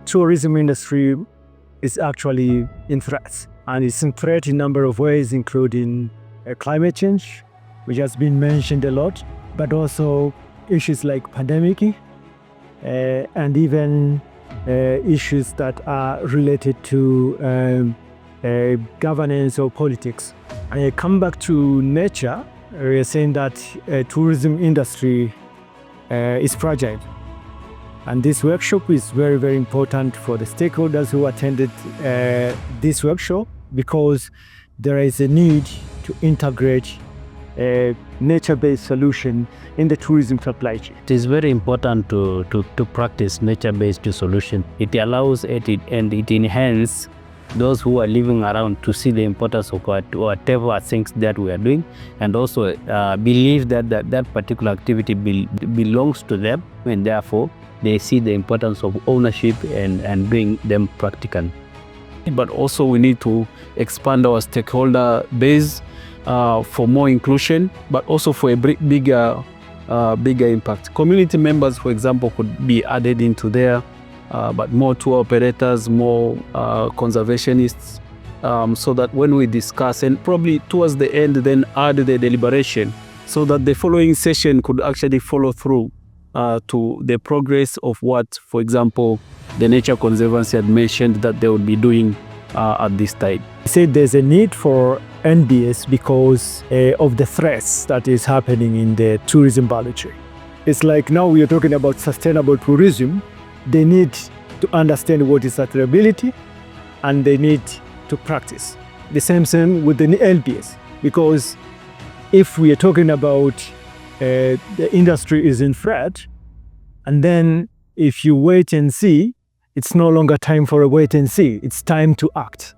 tourism industry is actually in threat. And it's in threat in a number of ways, including climate change, which has been mentioned a lot, but also issues like pandemic, and even issues that are related to governance or politics. And I come back to nature. We are saying that tourism industry is fragile. And this workshop is very, very important for the stakeholders who attended this workshop, because there is a need to integrate a nature-based solution in the tourism supply chain. It is very important to practice nature-based solution. It allows it and it enhances those who are living around to see the importance of whatever things that we are doing, and also believe that particular activity belongs to them, and therefore they see the importance of ownership and doing them practical. But also we need to expand our stakeholder base for more inclusion, but also for a bigger impact. Community members, for example, could be added into there, but more tour operators, more conservationists, so that when we discuss, and probably towards the end then add the deliberation, so that the following session could actually follow through to the progress of what, for example, the Nature Conservancy had mentioned that they would be doing at this time. I said there's a need for NBS because of the threats that is happening in the tourism value chain. It's like now we are talking about sustainable tourism. They need to understand what is sustainability, and they need to practice. The same with the NBS, because if we are talking about the industry is in threat, and then if you wait and see, it's no longer time for a wait and see. It's time to act.